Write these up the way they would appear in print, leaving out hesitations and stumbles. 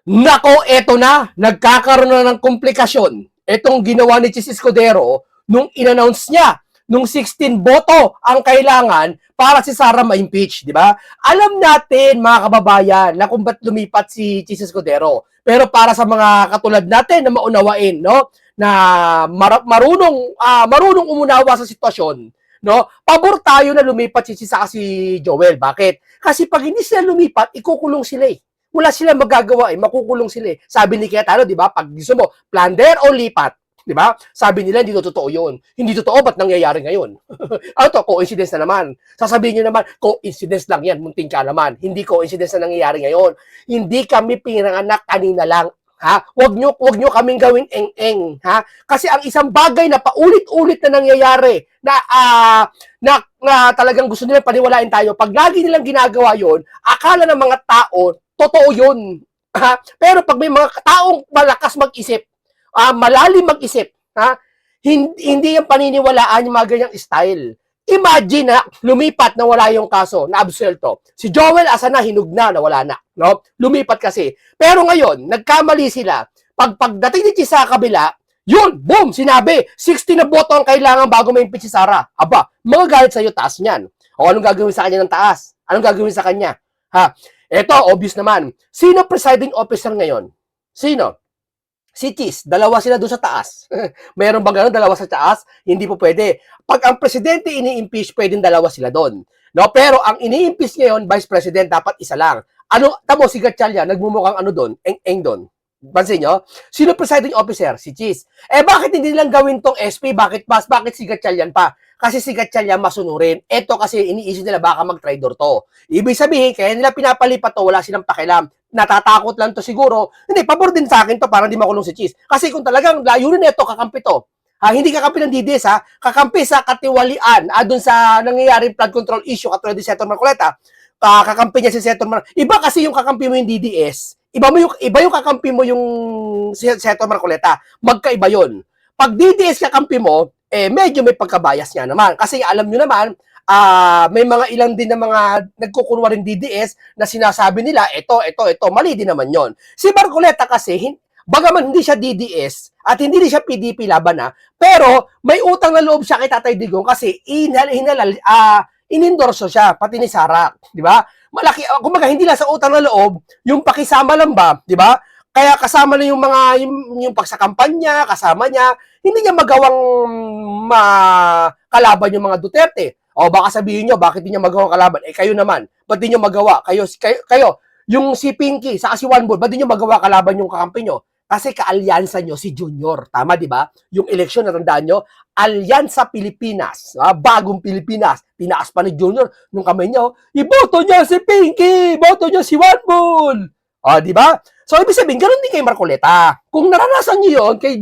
Nako, eto na. Nagkakaroon na ng komplikasyon. Etong ginawa ni Chis Escudero nung in-announce niya nung 16 boto ang kailangan para si Sara ma-impeach, di ba? Alam natin, mga kababayan, na kung ba't lumipat si Chis Escudero. Pero para sa mga katulad natin na maunawain, no? Na marunong umunawa sa sitwasyon, no? Pabor tayo na lumipat si Joel. Bakit? Kasi pag hindi sila lumipat, ikukulong sila eh. Wala silang magagawa eh, makukulong sila eh. Sabi ni Cayetano, di ba, pag gusto mo, plunder o lipat, di ba? Sabi nila, hindi totoo yun. Hindi totoo, ba't nangyayari ngayon? Ano to, coincidence na naman. Sasabihin nyo naman, coincidence lang yan, munting kaalaman. Hindi coincidence na nangyayari ngayon. Hindi kami pinanganak kanina lang. Ha? Wag nyo kaming gawing eng-eng, ha? Kasi ang isang bagay na paulit-ulit na nangyayari na talagang gusto nila paniwalain tayo, pag lagi nilang ginagawa yon, akala ng mga tao totoo yun. Ha? Pero pag may mga taong malakas mag-isip, malalim mag-isip, ha? Hindi yung paniniwalaan yung mga ganyang style. Imagine na lumipat na wala yung kaso, na absuelto. Si Joel asa na, hinug na wala na. No? Lumipat kasi. Pero ngayon, nagkamali sila. Pagdating ni Chis sa kabila, yun, boom, sinabi, 60 na boto ang kailangan bago ma-impeach si Sara. Aba, mga galit sa'yo, taas niyan. O anong gagawin sa kanya ng taas? Anong gagawin sa kanya? Ha? Ito, obvious naman. Sino presiding officer ngayon? Sino? Si Chis. Dalawa sila doon sa taas. Meron ba gano'n? Dalawa sa taas? Hindi po pwede. Pag ang presidente ini-impeach, pwedeng dalawa sila doon. No? Pero ang ini-impeach ngayon, vice president, dapat isa lang. Tamo, si Gatchalian, nagmumukhang ano doon? Eng-eng doon. Pansin nyo? Sino presiding officer? Si Chis. Bakit hindi nilang gawin tong SP? Bakit si Gatchalian pa? Kasi si Gatchalian masunurin. Ito kasi iniisip nila baka mag-traitor to. Ibig sabihin, kaya nila pinapalipat to, wala silang pakialam. Natatakot lang to siguro. Hindi, pabor din sa akin to para hindi makulong si Chis. Kasi kung talagang layunin nito, kakampi to. Hindi kakampi ng DDS, kakampi sa katiwalian, dun sa nangyayaring flood control issue katulad ni Senator Marcoleta. Kakampi niya si Senator Marcoleta. Iba kasi yung kakampi mo yung DDS. Iba yung kakampi mo yung Senator Marcoleta. Magkaiba yun. Pag DDS kakampi mo, medyo may pagkabayas niya naman. Kasi alam nyo naman, may mga ilang din na mga nagkukunwa rin DDS na sinasabi nila, ito, mali din naman yon. Si Marcoleta kasi, bagaman hindi siya DDS at hindi siya PDP laban na, pero may utang na loob siya kay Tatay Digong kasi inendorso siya, pati ni Sara, di ba? Malaki, kumbaga hindi lang sa utang na loob, yung pakisama lang ba, di ba? Kaya kasama na yung mga yung pagsakampanya, kasama niya, hindi niya magawang kalaban yung mga Duterte. O baka sabihin niyo, bakit hindi niya magawang kalaban? Kayo naman, ba't di niyo magawa? Kayo, yung si Pinky, saka si One Bull, ba't di niyo magawa kalaban yung kakampi niyo? Kasi kaalyansa nyo si Junior. Tama, di ba? Yung eleksyon, natandaan nyo, Alyansa Pilipinas. Bagong Pilipinas. Tinaas pa ni Junior nung kamay nyo. Iboto niya si Pinky! Iboto niya si One Bull! Di ba? So, ibig sabihin, ganun din kay Marcoleta. Kung naranasan nyo yun kay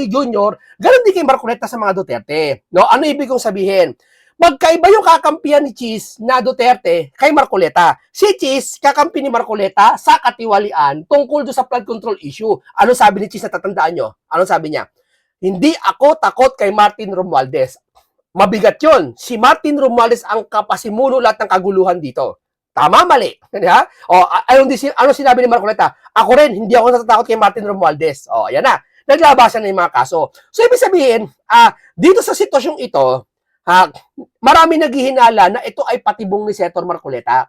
Junior, ganun din kay Marcoleta sa mga Duterte. No? Ano ibig kong sabihin? Magkaiba yung kakampihan ni Chis na Duterte kay Marcoleta. Si Chis, kakampi ni Marcoleta sa katiwalian tungkol do sa flood control issue. Ano sabi ni Chis na tatandaan nyo? Ano sabi niya? Hindi ako takot kay Martin Romualdez. Mabigat yun. Si Martin Romualdez ang kapasimuno lahat ng kaguluhan dito. Tama, mali. Ha? Ano sinabi ni Marcoleta? Ako rin, hindi ako natatakot kay Martin Romualdez. Ayan na. Naglabasan na yung mga kaso. So, ibig sabihin, dito sa sitwasyong ito, marami naghihinala na ito ay patibong ni Senator Marcoleta.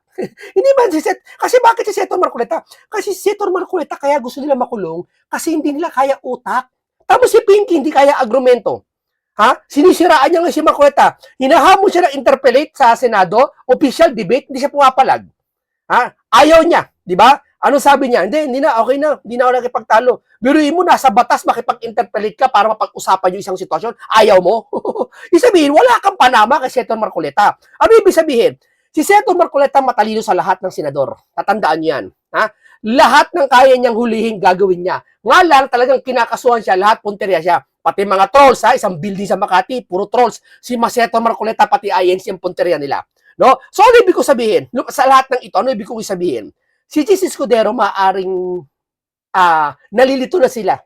Hindi man kasi bakit si Senator Marcoleta? Kasi si Senator Marcoleta kaya gusto nila makulong kasi hindi nila kaya utak. Tapos si Pinky hindi kaya argumento. Sinisiraan niya nga si Marcoleta. Hinahamon siya na interpellate sa Senado, official debate, hindi siya pumapalag. Ayaw niya, di ba? Ano sabi niya? Hindi na, okay na. Hindi na ako nakipagtalo. Biruin mo, nasa batas makipag-interpellate ka para mapag-usapan yung isang sitwasyon. Ayaw mo? Ibig sabihin, wala kang panama kay Senator Marcoleta. Ano ibig sabihin? Si Senator Marcoleta matalino sa lahat ng senador. Tatandaan niyo yan. Lahat ng kaya niyang hulihin, gagawin niya. Nga lang, talagang kinakasuhan siya, lahat punteriya siya. Pati mga trolls, isang building sa Makati, puro trolls. Si Senator Marcoleta, pati INC ang punteriya nila. No? So, ano ibig ko sabihin? Sa lahat ng ito, ano ibig ko sabihin? Si Chis Escudero maaring nalilito na sila.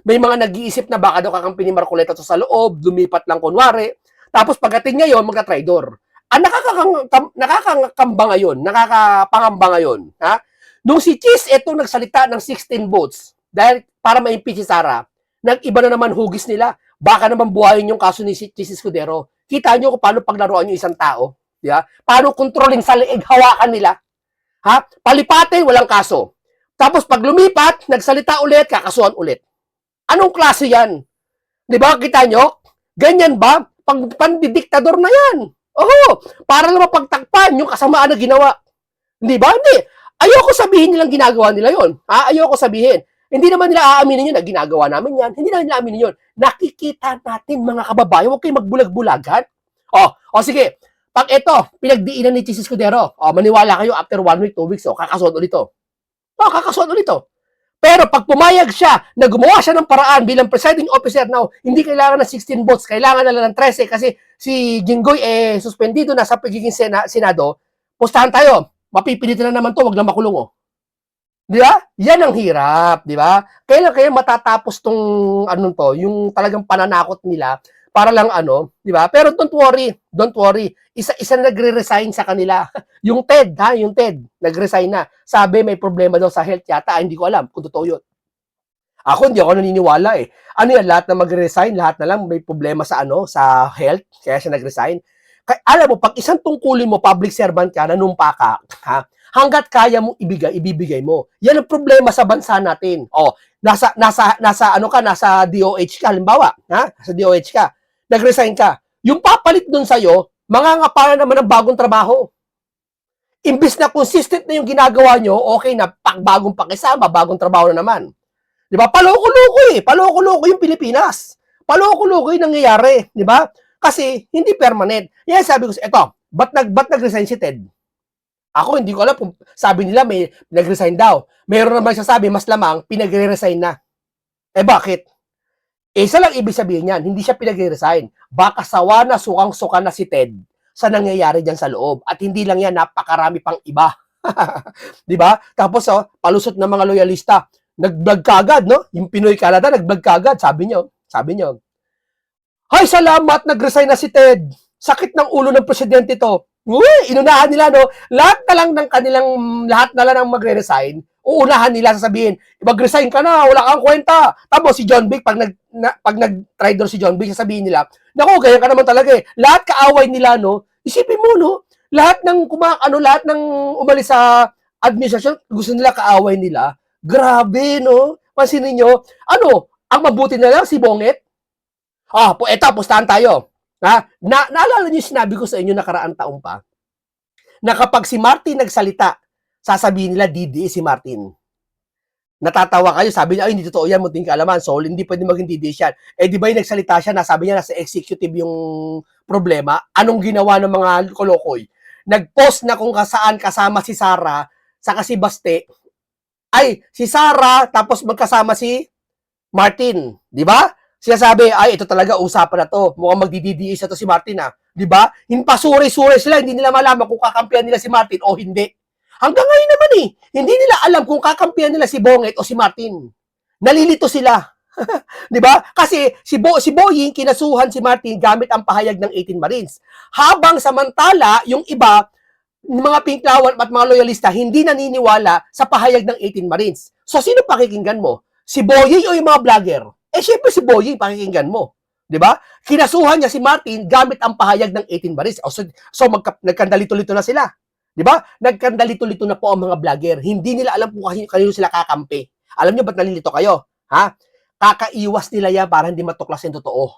May mga nag-iisip na baka daw kakampi ni Marcoleta to sa loob, lumipat lang kunwari. Tapos pagdating ngayon, magka-traidor. Nakakakamba ngayon, nakakapangamba ngayon, Nung si Cheese etong nagsalita ng 16 votes dahil para ma-impeach si Sara, nag-iba na naman hugis nila. Baka naman buhayin yung kaso ni Cheese Escudero. Kita nyo kung paano paglaruan yung isang tao. Diba? Paano controlling sa leeg hawakan nila. Ha? Palipatin, walang kaso. Tapos pag lumipat, nagsalita ulit, kakasuhan ulit. Anong klase yan? Di ba? Kita nyo? Ganyan ba? Pandidiktador na yan. Oo. Para lang mapagtakpan yung kasamaan na ginawa. Di ba? Hindi. Ayoko sabihin nilang ginagawa nila yon. Ayoko sabihin. Hindi naman nila aaminin yun na ginagawa namin yan. Hindi naman nila aaminin yun. Nakikita natin mga kababayan. Huwag kayong magbulag-bulagan. Sige. Pag ito, pinagdiinan ni Cheese Escudero, maniwala kayo after 1 week, 2 weeks, kakasuhan ulit ito. Kakasuhan ulit ito. Pero pag pumayag siya na gumawa siya ng paraan bilang presiding officer now, hindi kailangan ng 16 votes, kailangan na lang ng 13 kasi si Jinggoy suspendido na sa pagiging Senado, pustahan tayo. Mapipilitan na naman to, wag lang makulong. Di ba? Yan ang hirap, di ba? Kailan kaya matatapos tong yung talagang pananakot nila para lang di ba? Pero don't worry. Isa na nagre-resign sa kanila. yung Ted, nag-resign na. Sabi may problema daw sa health yata, hindi ko alam kung totoo yun. Ako hindi ako naniniwala eh. Lahat na mag-resign, lahat na lang may problema sa sa health, kaya siya nag-resign. Alam mo, pag isang tungkulin mo, public servant ka, nanumpa ka, hanggat kaya mong ibibigay mo. Yan ang problema sa bansa natin. Nasa DOH ka, halimbawa, Nasa DOH ka, nag-resign ka. Yung papalit dun sa'yo, mangangapa na naman ng bagong trabaho. Imbis na consistent na yung ginagawa nyo, okay na, bagong pakisama, bagong trabaho na naman. Di ba? Paloko-loko yung Pilipinas. Paloko-loko yung nangyayari. Di ba? Kasi, hindi permanent. Yan sabi ko, ba't nag-resign si Ted? Ako, hindi ko alam kung sabi nila may nag-resign daw. Mayroon naman siya sabi, mas lamang, pinag-resign na. Bakit? Isa lang ibig sabihin yan, hindi siya pinag-resign. Baka sawa na, sukang-suka na si Ted sa nangyayari dyan sa loob. At hindi lang yan, napakarami pang iba. Di ba? Tapos, palusot ng mga loyalista, nag-vlog kaagad, no? Yung Pinoy Canada, nag-vlog kaagad, sabi nyo. Hay, salamat, nag-resign na si Ted. Sakit ng ulo ng presidente to. Uy, inunahan nila, no? Lahat na lang ng magre-resign, uunahan nila sasabihin, mag-resign ka na, wala kang kwenta. Tapos si John Vic, pag nag-traitor si John Vic, sasabihin nila, naku, ganyan ka naman talaga eh. Lahat kaaway nila, no? Isipin mo, no? Lahat ng umalis sa administrasyon, gusto nila kaaway nila. Grabe, no? Pansinin nyo, ang mabuti na lang si Bonget? Pustahan tayo. Naalala niyo sinabi ko sa inyo nakaraan taong pa, na kapag si Martin nagsalita, sasabihin nila DDS si Martin. Natatawa kayo, sabi niya, hindi totoo yan, munting kaalaman, so hindi pwede maging DDS yan. Di ba yung nagsalita siya, nasabi niya nasa executive yung problema, anong ginawa ng mga kolokoy? Nag-post na kung saan kasama si Sara, saka si Baste, si Sara, tapos magkasama si Martin, di ba? Siya sabi, ito talaga, usapan na to. Mukhang magdi-DDS na to si Martin, Di ba? Pasuri-suri sila, hindi nila malaman kung kakampihan nila si Martin o hindi. Hanggang ngayon naman hindi nila alam kung kakampihan nila si Bonget o si Martin. Nalilito sila. Di ba? Kasi si Boying kinasuhan si Martin gamit ang pahayag ng 18 Marines. Habang samantala, yung iba, mga pinklawan at mga loyalista, hindi naniniwala sa pahayag ng 18 Marines. So, sino pakikinggan mo? Si Boying o yung mga vlogger? Syempre si Boying, pakikinggan mo. Di ba? Kinasuhan niya si Martin gamit ang pahayag ng 18 Marines. So nagkandalito-lito na sila. Di ba? Nagkandalito-lito na po ang mga vlogger. Hindi nila alam kung kanino sila kakampi. Alam niyo ba't nalilito kayo? Kakaiwas nila yan para hindi matuklas yung totoo.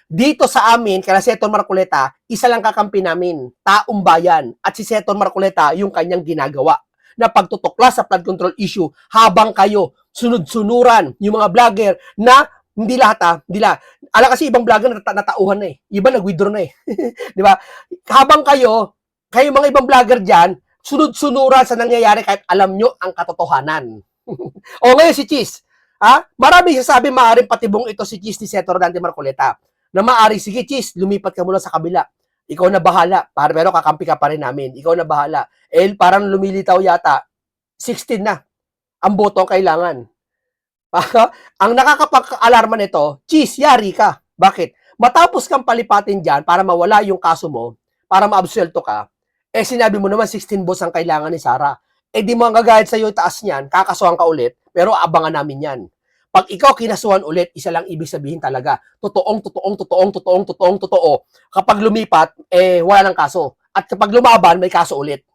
Dito sa amin, kaya Seton Marcoleta, isa lang kakampi namin, taong bayan. At si Seton Marcoleta, yung kanyang ginagawa na pagtutuklas sa flood control issue habang kayo sunod-sunuran yung mga vlogger na hindi lahat hindi lahat. Alam kasi ibang vlogger natauhan na Iba nag-withdraw na Di ba? Habang kayo mga ibang vlogger diyan, sunod-sunuran sa nangyayari kahit alam nyo ang katotohanan. Ngayon si Cheese. Marami sasabi maaaring patibong ito si Cheese ni Senator Dante Marcoleta. Na maaaring, sige Cheese, lumipat ka muna sa kabila. Ikaw na bahala. Pero kakampi ka pa rin namin. Ikaw na bahala. Parang lumilitaw yata, 16 na ang boto ang kailangan. Ang nakakapag-alarma nito, Cheese, yari ka. Bakit? Matapos kang palipatin dyan para mawala yung kaso mo, para maabsuelto ka, sinabi mo naman 16 votes ang kailangan ni Sara. Eh di magagayad sa'yo yung taas niyan, kakasuhan ka ulit, pero abangan namin yan. Pag ikaw kinasuhan ulit, isa lang ibig sabihin talaga, totoo. Kapag lumipat, eh wala nang kaso. At kapag lumaban, may kaso ulit.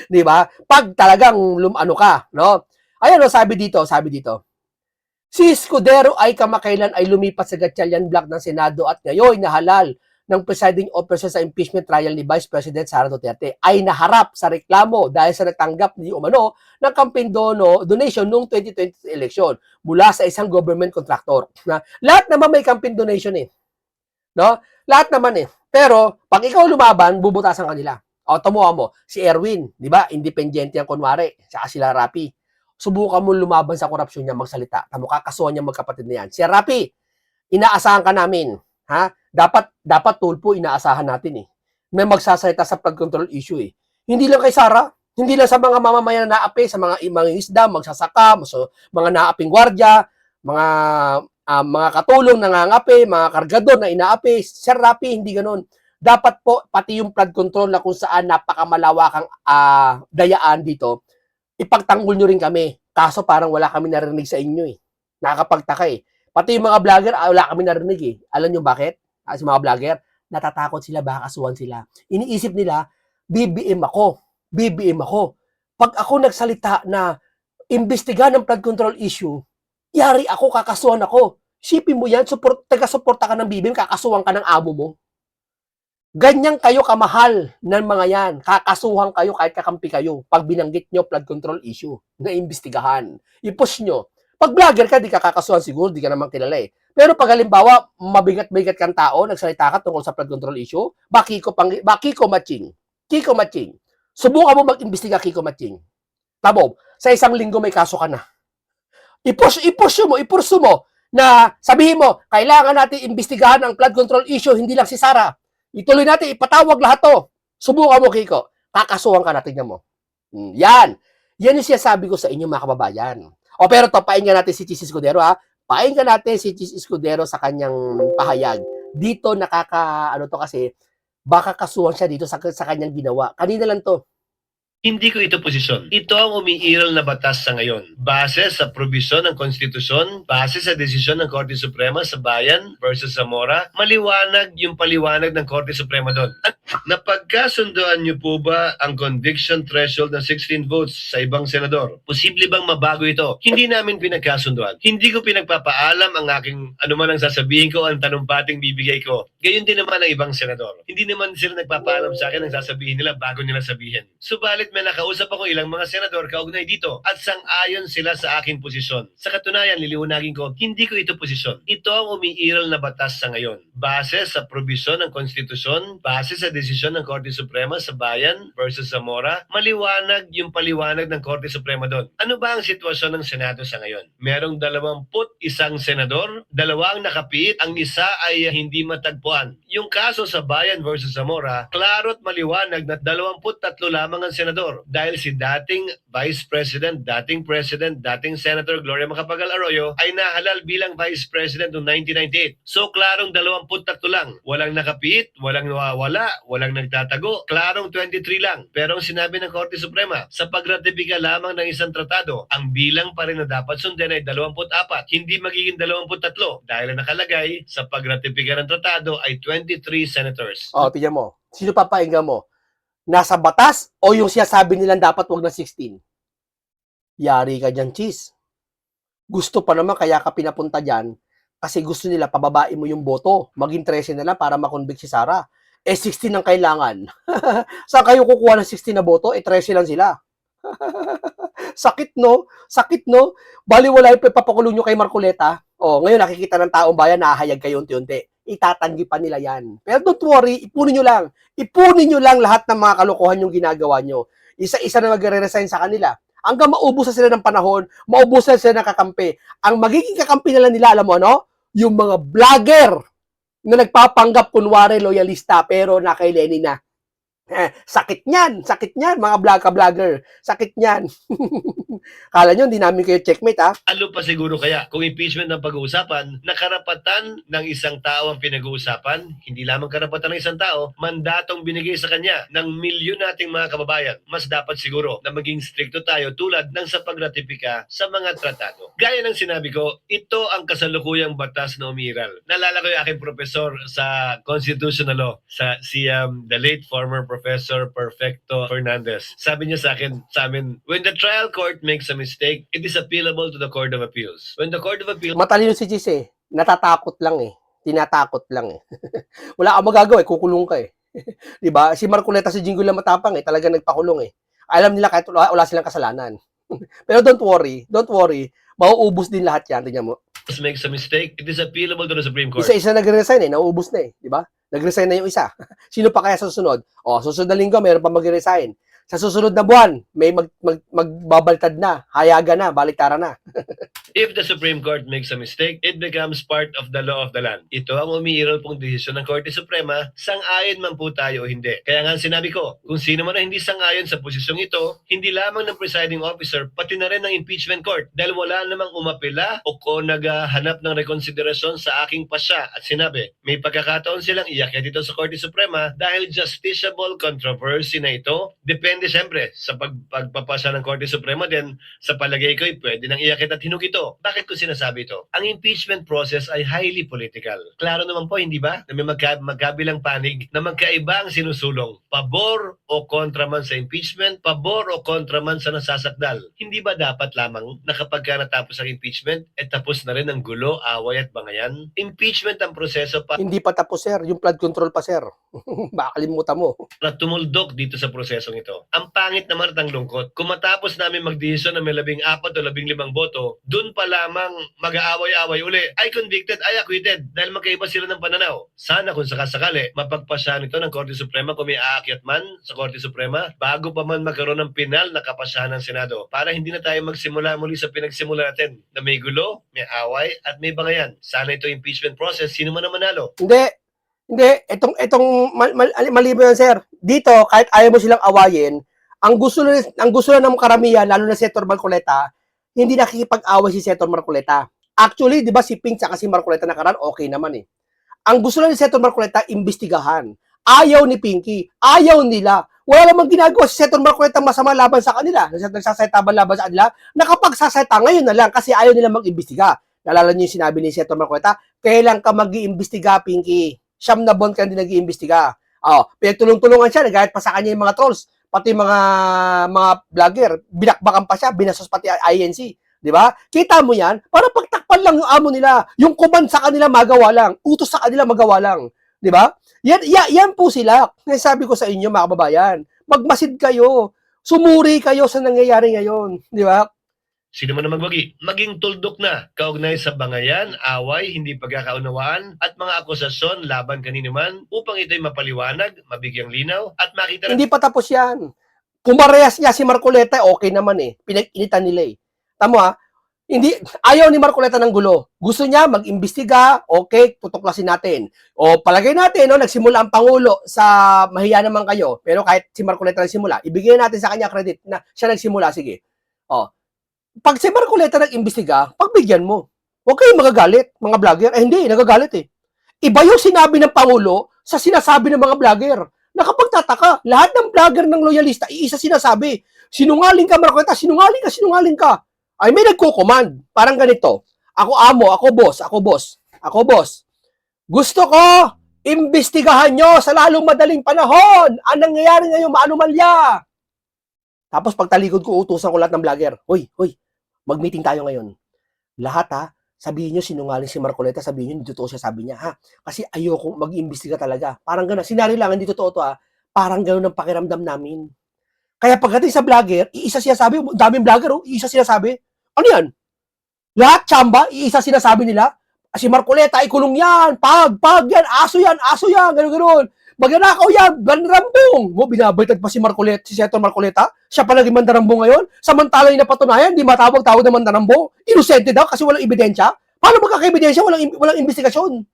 Di ba? Pag talagang ano ka, no? Ayan o, sabi dito. Si Escudero ay kamakailan ay lumipat sa Gatchalian Block ng Senado at ngayon nahalal ng presiding officer sa impeachment trial ni Vice President Sara Duterte ay naharap sa reklamo dahil sa natanggap ni umano ng campaign donation noong 2020 election mula sa isang government contractor. Na lahat naman may campaign donation eh. No? Lahat naman eh. Pero pag ikaw lumaban, bubutasan kanila. O tumuha mo, si Erwin, di ba? Independyente yan kunwari, saka sila Rapi. Subukan mo lumaban sa korupsyon niya magsalita. Tamo kakasuhan niya magkapatid na yan. Si Rapi, inaasahan ka namin. Ha? Dapat tulpo inaasahan natin eh. May magsasalita sa flood control issue eh. Hindi lang kay Sara, hindi lang sa mga mamamayan na naapi, sa mga isda, magsasaka, mga naaping gwardya, mga katulong nangangapi, mga kargador na inaapi. Sir Rapi, hindi ganoon. Dapat po, pati yung flood control na kung saan napakamalawakang dayaan dito, ipagtanggol nyo rin kami. Kaso parang wala kami narinig sa inyo eh. Nakakapagtaka eh. Pati yung mga vlogger, wala kami narinig eh. Alam nyo bakit? Sa mga vlogger, natatakot sila, baka kasuhan sila. Iniisip nila, BBM ako. Pag ako nagsalita na imbestigahan ng flood control issue, yari ako, kakasuhan ako. Sipin mo yan, taga-suporta ka ng BBM, kakasuhan ka ng amo mo. Ganyan kayo kamahal ng mga yan. Kakasuhan kayo kahit kakampi kayo pag binanggit nyo flood control issue na imbestigahan. I-push nyo. Pag vlogger ka, di ka kakasuhan siguro, di ka naman kilala eh. Pero pag halimbawa, mabigat-bigat kang tao, nagsalita ka tungkol sa flood control issue, Kiko Matching. Subukan mo mag-imbestiga, Kiko Matching. Tabob, sa isang linggo may kaso ka na. I-push mo na sabihin mo, kailangan natin imbestigahan ang flood control issue, hindi lang si Sara. Ituloy natin, ipatawag lahat to. Subukan mo, Kiko. Kakasuhan ka natin mo. Yan. Yan yung sinasabi ko sa inyo, mga kababayan. O pero to, painggan natin si Chis Escudero, ha? Painggan natin si Chis Escudero sa kanyang pahayag. Dito, ano to kasi, baka kasuhan siya dito sa kanyang ginawa. Kanina lang to. Hindi ko ito posisyon. Ito ang umiiral na batas sa ngayon. Base sa probisyon ng konstitusyon, base sa desisyon ng Korte Suprema sa Bayan versus Zamora, maliwanag yung paliwanag ng Korte Suprema doon. Napagkasundoan niyo po ba ang conviction threshold ng 16 votes sa ibang senador? Posible bang mabago ito? Hindi namin pinagkasundoan. Hindi ko pinagpapaalam ang aking anuman ang sasabihin ko, ang tanumpating bibigay ko. Gayon din naman ang ibang senador. Hindi naman sila nagpapaalam sa akin ang sasabihin nila bago nila sabihin. Subalit may nakausap ako ilang mga senador kaugnay dito at sang-ayon sila sa aking posisyon. Sa katunayan, liliwanagin ko, hindi ko ito posisyon. Ito ang umiiral na batas sa ngayon. Base sa probisyon ng konstitusyon, base sa desisyon ng Korte Suprema sa Bayan versus Zamora, maliwanag yung paliwanag ng Korte Suprema doon. Ano ba ang sitwasyon ng Senado sa ngayon? Merong 21 senador, 2 ang nakapiit, ang isa ay hindi matagpuan. Yung kaso sa Bayan versus Zamora, klaro at maliwanag na 23 lamang ang senador dahil si dating Vice President, dating President, dating Senator Gloria Macapagal Arroyo ay nahalal bilang Vice President noong 1998. So klarong 23 lang. Walang nakapit, walang nawawala, walang nagtatago. Klarong 23 lang. Pero ang sinabi ng Korte Suprema, sa pagratipika lamang ng isang tratado, ang bilang pa rin na dapat sundin ay 24, hindi magiging 23 dahil ang nakalagay sa pagratipika ng tratado ay 23 senators. Tignan mo. Sino papainggan mo? Nasa batas o yung sinasabi nilang dapat wag na 16? Yari ka dyan, Chis. Gusto pa naman kaya ka pinapunta dyan kasi gusto nila pababain mo yung boto. Maging 13 na lang para makonvict si Sara. 16 ang kailangan. Saan kayo kukuha ng 16 na boto? 13 lang sila. Sakit, no? Baliwala yung papakulong nyo kay Marcoleta. Ngayon nakikita ng taong bayan, nahahayag kayo unti-unti. Itatanggi pa nila yan. Pero don't worry, ipunin nyo lang lahat ng mga kalokohan yung ginagawa nyo. Isa-isa na magre-resign sa kanila. Hanggang maubos na sila ng panahon, maubos na sila ng kakampi. Ang magiging kakampi nila, alam mo ano? Yung mga vlogger na nagpapanggap kunwari loyalista pero nakay Lenny na. Sakit niyan, mga vlogger. Sakit niyan. Kala nyo, hindi namin kayo checkmate, ha? Ano pa siguro kaya kung impeachment ang pag-uusapan, na karapatan ng isang tao ang pinag-uusapan, hindi lamang karapatan ng isang tao, mandatong binigay sa kanya ng milyon nating mga kababayan. Mas dapat siguro na maging stricto tayo tulad ng sa pagratipika sa mga tratado. Gaya ng sinabi ko, ito ang kasalukuyang batas na umiiral. Naalala ko yung aking professor sa constitutional law, the late former Professor Perfecto Fernandez. Sabi niya sa amin, when the trial court makes a mistake, it is appealable to the Court of Appeals. When the Court of Appeals Matalino si Chis, eh. Natatakot lang, eh. Tinatakot lang, eh. Wala kang magagawa, eh. Kukulong ka, eh. Diba? Si Marcoleta, si Jingo lang matapang, eh. Talaga nagpakulong, eh. Alam nila kahit wala silang kasalanan. Pero don't worry. Mauubos din lahat yan. Tingnan mo. makes a mistake, it is appealable to the Supreme Court. Isa-isa nagre-resign, eh. Nauubos na, eh. Diba? Nag-resign na yung isa. Sino pa kaya sa susunod? Susunod na linggo, mayroon pa mag-resign. Sa susunod na buwan, may magbabaltad na, hayaga na, baliktaran na. If the Supreme Court makes a mistake, it becomes part of the law of the land. Ito ang umiiral pong desisyon ng Korte Suprema, sang-ayon man po tayo o hindi. Kaya nga sinabi ko, kung sino man ang hindi sang-ayon sa posisyong ito, hindi lamang ng presiding officer, pati na rin ng impeachment court. Dahil wala namang umapela o naghahanap ng rekonsiderasyon sa aking pasya. At sinabi, may pagkakataon silang iakyat ito sa Korte Suprema dahil justiciable controversy na ito. Depende siyempre sa pagpapasa ng Korte Suprema din, sa palagay ko, pwede nang iakyat at hinug ito. Bakit ko sinasabi ito? Ang impeachment process ay highly political. Klaro naman po, hindi ba? Na may magkabilang panig na magkaiba ang sinusulong. Pabor o kontra man sa impeachment, pabor o kontra man sa nasasakdal. Hindi ba dapat lamang na kapag natapos ang impeachment, tapos na rin ang gulo, away at bangayan? Impeachment ang proseso Hindi pa tapos, sir. Yung flood control pa, sir. Baka kalimutan mo. na tumuldok dito sa prosesong ito. Ang pangit naman at ang lungkot, kung matapos namin magdesisyon na may 14 o 15 boto, dun pa lamang mag-aaway-away uli, ay convicted, ay acquitted, dahil magkaiba sila ng pananaw. Sana kung sakasakali, mapagpasyahan ito ng Korte Suprema kung may aakyat man sa Korte Suprema, bago pa man magkaroon ng pinal na kapasyahan ng Senado, para hindi na tayo magsimula muli sa pinagsimula natin, na may gulo, may away, at may bangayan. Sana ito impeachment process, sino man ang manalo. Hindi, mali mo yan, sir. Dito, kahit ayaw mo silang awayin, ang gusto lang ng karamihan, lalo na si Senator Marcoleta, hindi nakikipag-away si Senator Marcoleta. Actually, di ba si Ping at si Marcoleta nakaraan, okay naman, eh. Ang gusto lang ni Senator Marcoleta, imbestigahan. Ayaw ni Pinky, ayaw nila. Wala namang ginagawa si Senator Marcoleta masama laban sa kanila. Nagsasayta ba laban sa kanila? Nakapagsasayta ngayon na lang kasi ayaw nila mag-imbestiga. Nalala niyo yung sinabi ni Senator Marcoleta, kailan ka mag-iimbestiga, Pinky? 9 na buwan ka hindi nag-iimbestiga. Pinagtulong-tulungan siya, nagayat pa sa kanya yung mga trolls, pati mga vlogger, binakbakan pa siya, binasos pati INC. Di ba? Kita mo yan, para pagtakpan lang yung amo nila. Yung command sa kanila magawa lang, utos sa kanila magawa lang. Di ba? Yan po sila. Sabi ko sa inyo, mga kababayan, magmasid kayo, sumuri kayo sa nangyayari ngayon. Di ba? Sino man na magwagi, maging tuldok na kaugnay sa bangayan, away, hindi pagkakaunawaan at mga akusasyon laban kanino man upang ito'y mapaliwanag, mabigyang linaw at makita. Hindi pa tapos yan. Kung marehas niya si Marcoleta, okay naman, eh. Pinag-initan nila, eh. Tamo, ha? Ayaw ni Marcoleta ng gulo. Gusto niya mag-imbestiga, okay, tutuklasin natin. O palagay natin, no, nagsimula ang Pangulo sa mahiya naman kayo, pero kahit si Marcoleta nagsimula, ibigay natin sa kanya credit na siya nagsimula, sige. Pag si Marcoleta nag-imbestiga, pagbigyan mo. Huwag kayong magagalit, mga vlogger. Hindi, nagagalit, eh. Iba yung sinabi ng Pangulo sa sinasabi ng mga vlogger. Nakapagtataka, lahat ng vlogger ng loyalista, iisa sinasabi, sinungaling ka, Marcoleta, sinungaling ka. Ay, may nagko-command. Parang ganito, ako amo, ako boss. Gusto ko, imbestigahan nyo sa lalong madaling panahon. Ang nangyayari ngayon, maanumalya. Tapos pagtalikod ko, utusan ko lahat ng vlogger. Hoy, mag-meeting tayo ngayon. Lahat, ha, sabihin nyo sinungaling si Marcoleta, sabihin nyo hindi totoo siya, sabi niya, ha. Kasi ayoko mag-iimbestiga talaga. Parang gano'n. Sinari lang, hindi totoo to, ha. Parang gano'n ang pakiramdam namin. Kaya pagdating sa vlogger, iisa sinasabi, daming vlogger, iisa sinasabi. Ano yan? Lahat tsamba, iisa sinasabi nila. Si Marcoleta, ikulong yan, pag yan, aso yan, gano'n. Magnanakaw yan, mandarambong. Binabaltad pa si Senator Marcoleta. Siya pa naging mandarambong ngayon. Samantala yung napatunayan, di matawag-tawag na mandarambong. Inosente daw kasi walang ebidensya. Paano magkaka-ebidensya? Walang investigasyon.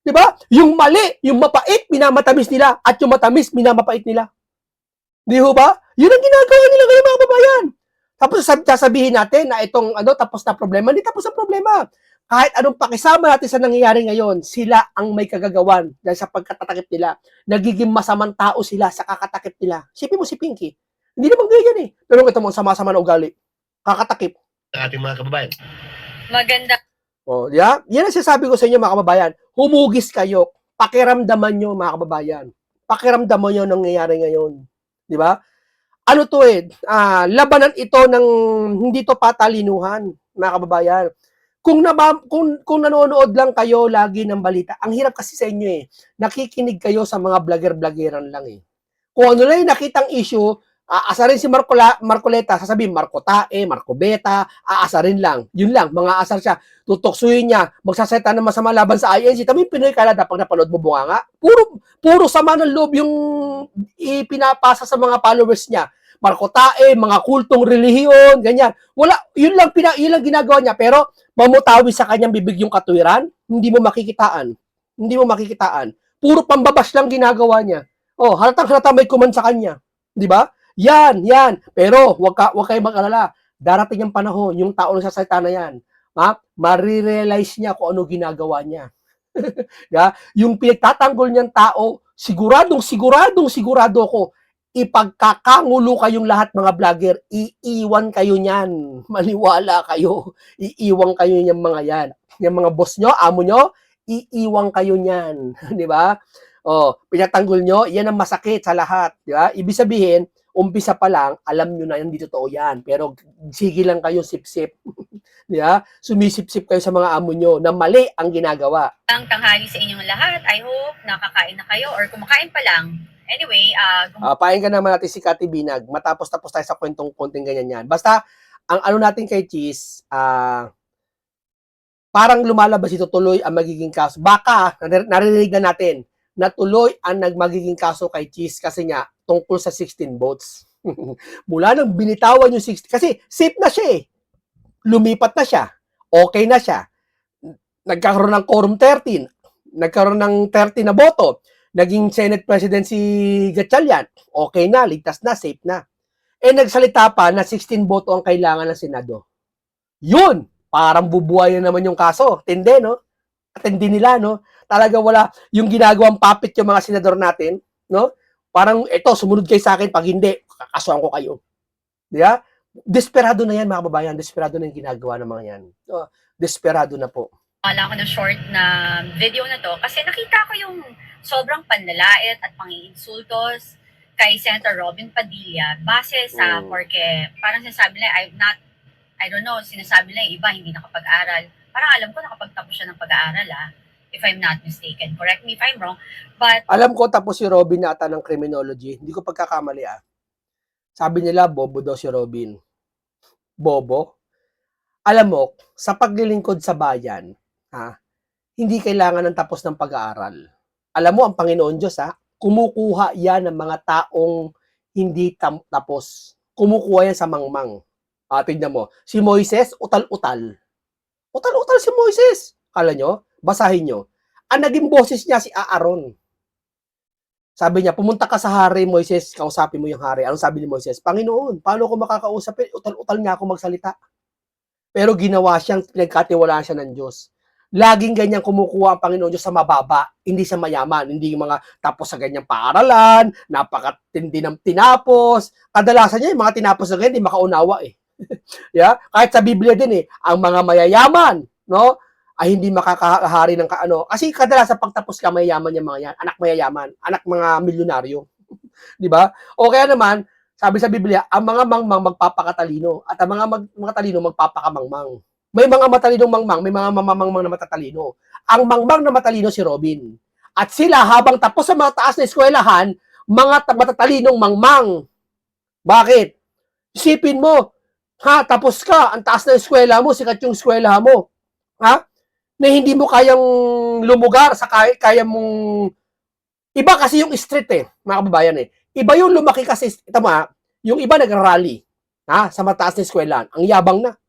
Di ba? Yung mali, yung mapait, minamatamis nila. At yung matamis, minamapait nila. Di ho ba? Yun ang ginagawa nila ngayon, mga kababayan. Tapos sasabihin natin na itong tapos na problema, hindi tapos na problema. Kahit anong pakisama natin sa nangyayari ngayon, sila ang may kagagawan dahil sa pagkatatakip nila. Nagiging masamang tao sila sa kakatakip nila. Sipin mo si Pinky. Hindi naman ganyan eh. Pero ito mga sama-sama na ugali. Kakatakip. Ng ating mga kababayan. Maganda. Oh, yeah? Yan ang sinasabi ko sa inyo, mga kababayan. Humugis kayo. Pakiramdaman nyo, mga kababayan. Pakiramdaman nyo ang nangyayari ngayon. Di ba? Ano to eh, labanan ito ng hindi to patalinuhan, mga kababayan. Kung nanonood lang kayo lagi ng balita, ang hirap kasi sa inyo eh. Nakikinig kayo sa mga vlogger-vloggeran lang eh. Kung ano lang yung nakitang issue, aasarin si Marcoleta, sasabihin Marco Tae, Marco Beta, aasarin lang. Yun lang, mga asar siya. Tutoksuyin niya, magsaseta ng masama laban sa INC. Tama yung Pinoy Kalada pag napanood mo bunganga. Puro sama ng loob yung ipinapasa sa mga followers niya. Marco Tae, mga kultong relihiyon, ganyan. Wala, yun lang ginagawa niya. Pero mamutawi sa kanyang bibig yung katwiran, hindi mo makikitaan. Hindi mo makikitaan. Puro pambabas lang ginagawa niya. Oh, halatang-halata may kuman sa kanya. 'Di ba? Yan. Pero wag kayong mag-alala. Darating yung panahon, yung tao na sasalita na yan, marirealize niya kung ano ginagawa niya. Yeah? Yung pinagtatanggol niyang tao, sigurado ko, ipagkakangulo kayong lahat mga vlogger, iiwan kayo niyan. Maniwala kayo. Iiwan kayo niyan mga yan. Yung mga boss nyo, amo nyo, iiwan kayo niyan. Di ba? Oh, pinatanggol nyo, yan ang masakit sa lahat. Di ba? Ibig sabihin, umpisa pa lang, alam nyo na hindi totoo yan. Pero sige lang kayo sip-sip. Di ba? Sumisip-sip kayo sa mga amo nyo na mali ang ginagawa. Ang tanghali sa inyong lahat. I hope nakakain na kayo or kumakain pa lang. Anyway, painggan naman natin si Kati Binag. Matapos-tapos tayo sa kwentong konting ganyan yan. Basta, ang ano natin kay Cheese, parang lumalabas ito tuloy ang magiging kaso. Baka, narinig na natin, na tuloy ang magiging kaso kay Cheese kasi nga, tungkol sa 16 votes. Mula nang binitawan yung 16, kasi safe na siya eh. Lumipat na siya. Okay na siya. Nagkaroon ng quorum 13. Nagkaroon ng 30 na boto. Naging Senate President si Gatchalian. Okay na, ligtas na, safe na. Nagsalita pa na 16 boto ang kailangan ng Senado. Yun! Parang bubuhay na naman yung kaso. Tindi, no? Tindi nila, no? Talaga wala yung ginagawang puppet yung mga senador natin, no? Parang, sumunod kayo sa akin, pag hindi, kakasuhan ko kayo. Diba? Desperado na yan, mga kababayan. Desperado na yung ginagawa ng mga yan. Desperado na po. wala ko ng short na video na to kasi nakita ko yung sobrang panlalait at pangiinsultos kay Senator Robin Padilla base sa porque parang sinasabi nila I don't know, sinasabi nila yung iba hindi nakapag-aral. Parang alam ko nakapagtapos siya ng pag-aaral if I'm not mistaken. Correct me if I'm wrong. But alam ko tapos si Robin nata ng criminology. Hindi ko pagkakamali Sabi nila bobo daw si Robin. Bobo? Alam mo, sa paglilingkod sa bayan, hindi kailangan ng tapos ng pag-aaral. Alam mo, ang Panginoon Diyos, kumukuha yan ng mga taong hindi tapos. Kumukuha yan sa mangmang. Tignan mo, si Moises, utal-utal. Utal-utal si Moises. Kala nyo? Basahin nyo. Ang naging boses niya si Aaron. Sabi niya, pumunta ka sa hari, Moises, kausapin mo yung hari. Anong sabi ni Moises? Panginoon, paano ko makakausapin? Utal-utal niya ako magsalita. Pero ginawa siyang, pinagkatiwalaan siya ng Diyos. Laging ganyan kumukuha ang Panginoon Diyos sa mababa, hindi sa mayaman, hindi yung mga tapos sa ganyang paaralan, napakatindi ng tinapos. Kadalasan niya, yung mga tinapos na ganyan, hindi makaunawa yeah? Kahit sa Biblia din ang mga mayayaman, no? Ay hindi makakahari ng kaano. Kasi kadalasan pagtapos ka mayayaman yung mga yan, anak mayayaman, anak mga milyonaryo. Di ba? O kaya naman, sabi sa Biblia, ang mga mangmang magpapakatalino at ang mga talino magpapakamangmang. May mga matalinong mangmang, may mga mamamangmang na matatalino. Ang mangmang na matalino si Robin. At sila habang tapos sa mga taas na eskwelahan, mga matatalinong mangmang. Bakit? Isipin mo, tapos ka, ang taas na eskwela mo, sikat yung eskwela mo. Na hindi mo kayang lumugar sa kaya mong iba kasi yung street mga kababayan Iba yung lumaki kasi, ito yung iba nag-rally, sa mataas na eskwelahan, ang yabang na.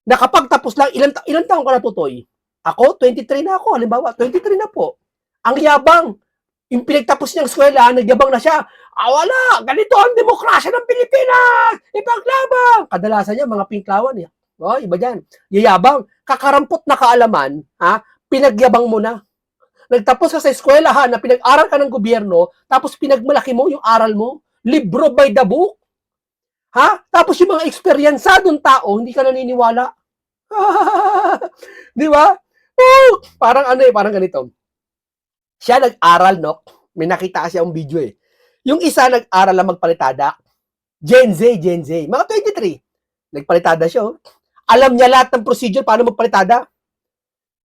Nakapagtapos lang, ilan taong ka natutoy? Ako, 23 na ako, halimbawa, 23 na po. Ang yabang, Yung pinagtapos niyang eskwela, nagyabang na siya. Wala, ganito ang demokrasya ng Pilipinas! Ipaglaban! Kadalasan niya, mga pinklawan. Iba dyan. Yayabang. Kakarampot na kaalaman, pinagyabang mo na. Nagtapos ka sa eskwela, na pinag-aral ka ng gobyerno, tapos pinagmalaki mo yung aral mo. Libro by the book. Tapos yung mga eksperyensadong tao, hindi ka naniniwala. Di ba? Parang parang ganito. Siya nag-aral, no? May nakita kasi akong video Yung isa nag-aral lang magpalitada. Gen Z. Mga 23. Nagpalitada siya. Alam niya lahat ng procedure paano magpalitada.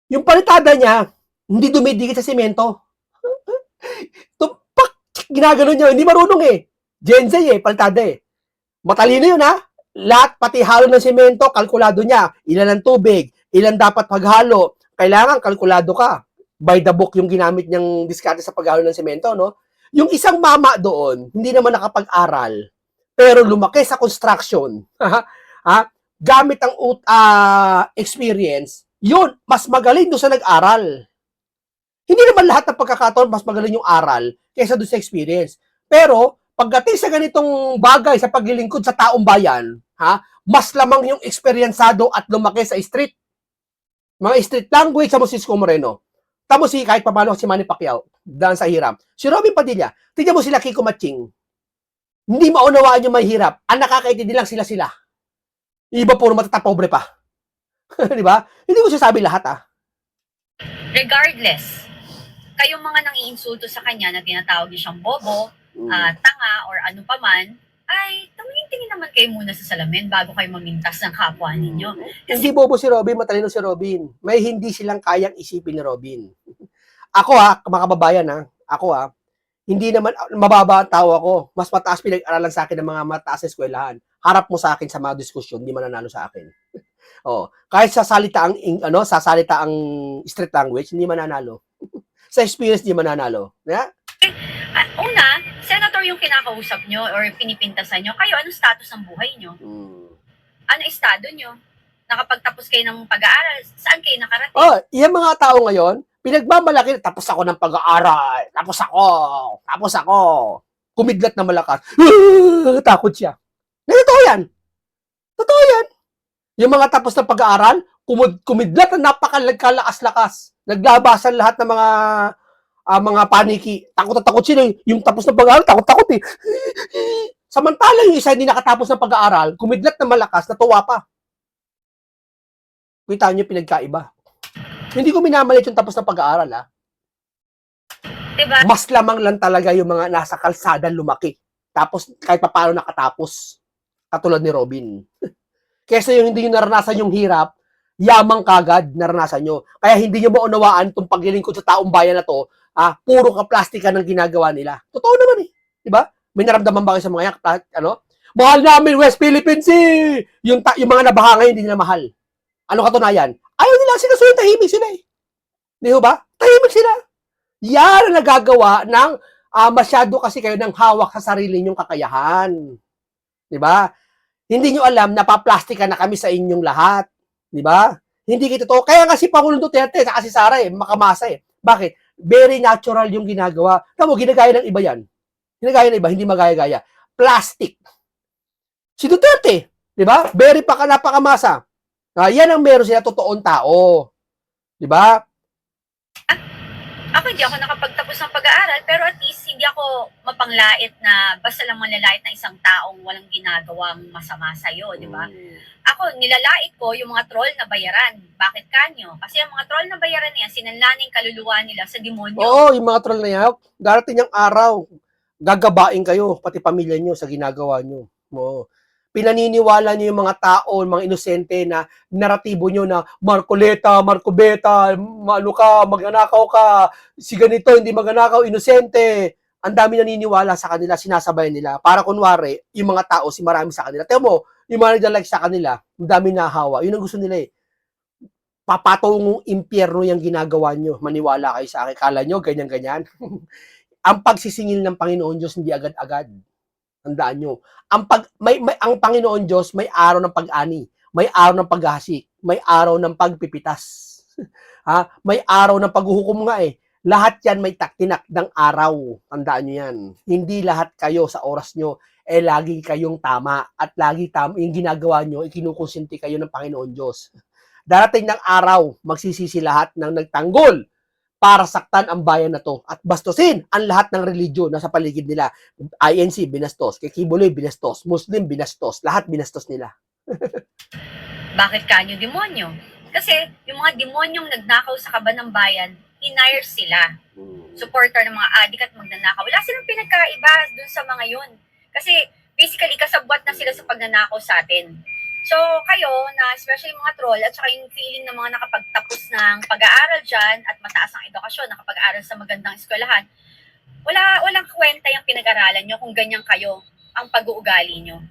Yung palitada niya, hindi dumidikit sa semento. Tumpak! Ginagano niya. Hindi marunong Gen Z palitada Matalino yun Lahat, pati halo ng semento, kalkulado niya. Ilan ang tubig, ilan dapat paghalo. Kailangan kalkulado ka. By the book yung ginamit niyang diskarte sa paghalo ng semento, no? Yung isang mama doon, hindi naman nakapag-aral, pero lumaki sa construction, gamit ang experience, yun, mas magaling doon sa nag-aral. Hindi naman lahat ng pagkakataon mas magaling yung aral kaysa doon sa experience. Pero, pagdating sa ganitong bagay sa paglilingkod sa taong bayan, mas lamang yung eksperyensado at lumaki sa street. Mga street language sa Francisco Moreno. Tamo kahit paano si Manny Pacquiao, daan sa hirap. Si Robin Padilla, tignan mo sila Kiko Matching. Hindi maunawaan yung may hirap. Ang nakakaintindi lang sila. Iba puro matatapobre pa. Di ba? Hindi mo sasabi lahat Regardless, kayong mga nang-iinsulto sa kanya na tinatawag niyo siyang bobo, tanga, or ano pa man, ay tumingin-tingin naman kayo muna sa salamin bago kayo mamintas ng kapwa ninyo. Hindi bobo si Robin, matalino si Robin. May hindi silang kayang isipin ni Robin. Ako mga kababayan ako hindi naman mababa ang tao ako. Mas mataas pinag-aralan sa akin ng mga mataas sa eskwelahan. Harap mo sa akin sa mga diskusyon, hindi mananalo sa akin. Kahit sa salita ang street language, hindi mananalo. Sa experience, hindi mananalo. Una, senator yung kinakausap nyo or pinipintasan nyo. Kayo, anong status ng buhay nyo? Ano estado nyo? Nakapagtapos kayo ng pag-aaral? Saan kayo nakarating? Yung mga tao ngayon, pinagmamalaki, tapos ako ng pag-aaral. Tapos ako. Kumidlat na malakas. Takot siya. Totoo yan. Yung mga tapos ng pag-aaral, kumidlat na napakalakas-lakas. Naglabasan lahat ng mga paniki. Takot sila. Yung tapos ng pag-aaral, takot Samantala yung isa hindi nakatapos ng pag-aaral, kumidlat na malakas, natuwa pa. Kita niyo pinagkaiba. Hindi ko minamalit yung tapos ng pag-aaral Diba? Mas lamang lang talaga yung mga nasa kalsada lumaki. Tapos kahit pa paano nakatapos. Katulad ni Robin. Kesa yung hindi nyo naranasan yung hirap, yamang kagad naranasan nyo. Kaya hindi nyo maunawaan itong paglilingkod sa taong bayan na to, puro kaplastika ng ginagawa nila. Totoo naman Diba? May naramdaman ba kayo sa mga mahal namin West Philippine Sea! Yung mga nabaha ngayon, hindi nila mahal. Ano katunayan? Ayaw nila sinusunod, tahimik sila Di ba? Tahimik sila. Yan ang nagagawa ng masyado kasi kayo ng hawak sa sarili nyong kakayahan. Di ba? Hindi nyo alam na paplastikan na kami sa inyong lahat. Di ba? Hindi kita to. Kaya nga si Pangulong Duterte, saka si Sara makamasa Bakit? Very natural yung ginagawa. Tamo, ginagaya ng iba yan. Ginagaya ng iba, hindi magaya-gaya. Plastic. Si Duterte, di ba? Very napakamasa. Yan ang meron sila totoong tao. Di ba? Ako hindi ako nakapagtapos ng pag-aaral, pero at least hindi ako mapanglait na basta lang manlalait na isang taong walang ginagawang masama sa'yo, di ba? Ako, nilalait ko yung mga troll na bayaran. Bakit kanyo? Kasi yung mga troll na bayaran niya, sinanlaning kaluluwa nila sa demonyo. Oo, yung mga troll na yan, darating yung araw, gagabain kayo, pati pamilya nyo sa ginagawa nyo. Pinaniniwala nyo yung mga tao, mga inosente na naratibo nyo na Marcoleta, Marcobeta, magnanakaw ka, si ganito, hindi magnanakaw, inosente. Ang dami naniniwala sa kanila, sinasabay nila. Para kunwari, yung mga tao, si marami sa kanila. Tiyan mo, yung mga naglalike sa kanila, ang dami nahawa. Yun ang gusto nila Papatungong impyerno yung ginagawa nyo. Maniwala kayo sa akin. Kala nyo, ganyan-ganyan. Ang pagsisingil ng Panginoon Diyos, hindi agad-agad. Tandaan nyo. Ang Panginoon Diyos, may araw ng pag-ani, may araw ng paghahasik, may araw ng pagpipitas. May araw ng paghuhukom nga Lahat yan may tinakdang araw. Tandaan nyo yan. Hindi lahat kayo sa oras nyo, lagi kayong tama. At lagi tama, yung ginagawa nyo, ikinukonsinti kayo ng Panginoon Diyos. Darating ng araw, magsisisi lahat ng nagtanggol para saktan ang bayan na to at bastusin ang lahat ng religiyon na sa paligid nila. INC, binastos. Kay Kibuloy, binastos. Muslim, binastos. Lahat binastos nila. Bakit kanyo demonyo? Kasi yung mga demonyong nagnakaw sa kaban ng bayan, hinire sila. Supporter ng mga adik at magnanakaw. Wala silang pinagkaiba dun sa mga yun. Kasi basically kasabwat na sila sa pagnanakaw sa atin. So kayo na especially mga troll at saka yung feeling ng mga nakapagtapos ng pag-aaral dyan at mataas ang edukasyon, nakapag-aaral sa magandang eskwelahan, walang kwenta yung pinag-aralan nyo kung ganyan kayo ang pag-uugali nyo.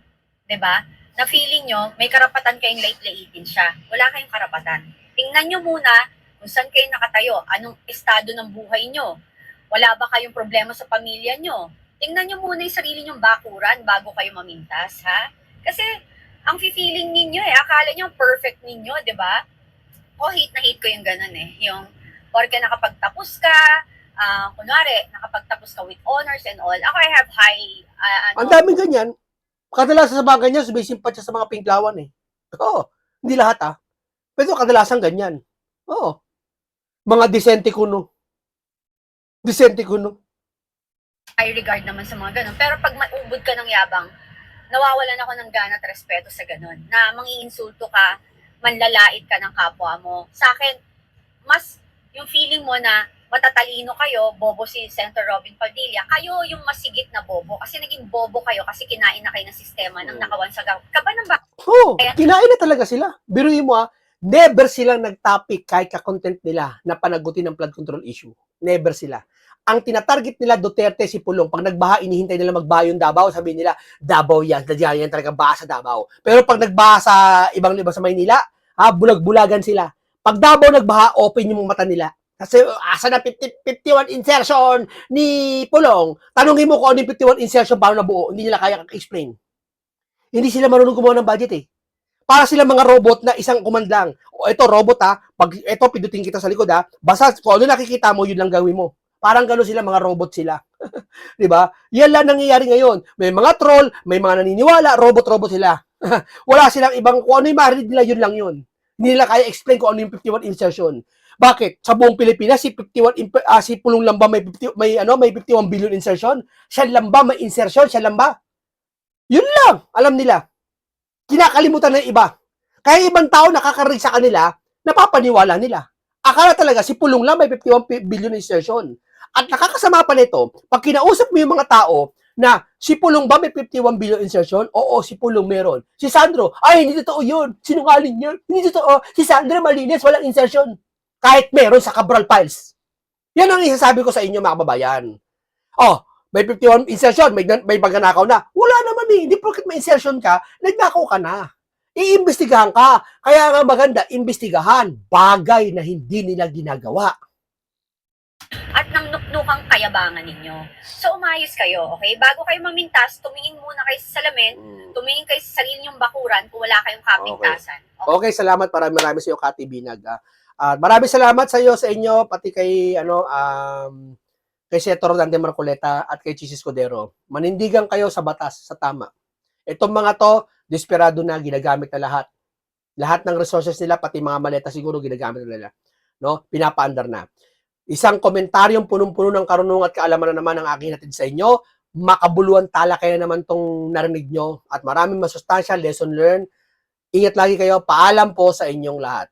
'Di ba? Na feeling nyo, may karapatan kayong lait-laitin siya. Wala kayong karapatan. Tingnan nyo muna kung saan kayo nakatayo, anong estado ng buhay nyo. Wala ba kayong problema sa pamilya nyo? Tingnan nyo muna yung sarili nyong bakuran bago kayo mamintas, ha? Kasi, ang feeling ninyo akala nyo perfect ninyo, di ba? Hate na hate ko yung ganun yung, porke nakapagtapos ka, kunwari, nakapagtapos ka with honors and all. Ako, I have high, Ang daming ganyan. Kadalasan sa mga ganyan, sumisimpat siya sa mga pinklawan Oo, hindi lahat Pero kadalasan ganyan. Oo. Mga disente kuno. high regard naman sa mga ganun. Pero pag maubod ka ng yabang, nawawalan ako ng gana at respeto sa ganun. Na mangiinsulto ka, manlalait ka ng kapwa mo. Sa akin, mas yung feeling mo na matatalino kayo, bobo si Senator Robin Padilla, kayo yung masigit na bobo. Kasi naging bobo kayo kasi kinain na kayo ng sistema ng nakawan sa kaban ng Oo, kinain na talaga sila. Biruin mo never silang nag-topic kahit ka-content nila na panagutin ng flood control issue. Never sila. Ang tinatarget nila Duterte si Pulong. Pag nagbaha, inihintay nila magbaha yung Davao, sabihin nila, Davao yan talaga baha sa Davao. Pero pag nagbaha sa ibang liba sa Maynila, bulag-bulagan sila. Pag Davao nagbaha, open yung mata nila. Kasi asa na 51 insertion ni Pulong. Tanungin mo kung ano yung 51 insertion paano nabuo. Hindi nila kaya explain. Hindi sila marunong gumawa ng budget Para sila mga robot na isang command lang. O ito robot pag ito pindutin kita sa likod basta kung ano nakikita mo, yun lang gawin mo. Parang gano'n sila, mga robot sila. 'Di ba? Yan lang nangyayari ngayon. May mga troll, may mga naniniwala, robot-robot sila. Wala silang ibang kung ano yung marinig nila, yun lang yun. Hindi nila kaya explain kung ano yung 51 insertion. Bakit? Sa buong Pilipinas, si Pulong Lamba may 51 billion insertion. Siya Lamba may insertion, siya Lamba. Yun lang, alam nila. Kinakalimutan ng iba. Kaya ibang tao nakakarinig sa kanila, napapaniwala nila. Akala talaga si Pulong lang may 51 billion insertion. At nakakasama pa nito, pag kinausap mo yung mga tao na si Pulong ba may 51 billion insertion? Oo, si Pulong meron. Si Sandro, ay hindi totoo yun. Sinungaling yun. Hindi totoo. Si Sandro malinis, walang insertion. Kahit meron sa Cabral Files. Yan ang isasabi ko sa inyo mga kababayan. May 51 insertion, may magnanakaw na. Wala naman Hindi porket may insertion ka, nagnakaw ka na. Iimbestigahan ka. Kaya nga maganda, imbestigahan. Bagay na hindi nila ginagawa. At ng nuknukang kayabangan ninyo. So umayos kayo, okay? Bago kayo mamintas, tumingin muna kayo sa salamin, tumingin kayo sa sarili nyong bakuran kung wala kayong kapintasan. Okay, salamat. Marami sa iyo, Kati Binag. Maraming salamat sa iyo, sa inyo, pati kay kay Senator Dante Marcoleta at kay Chis Escudero. Manindigan kayo sa batas, sa tama. Itong mga to, desperado na, ginagamit na lahat. Lahat ng resources nila, pati mga maleta siguro, ginagamit na nila. No? Pinapaandar na. Isang komentaryong punong-puno ng karunungan at kaalaman na naman ang aking hatid sa inyo. Makabuluhan talakay na naman tong narinig nyo. At maraming masustansya, lesson learned. Ingat lagi kayo. Paalam po sa inyong lahat.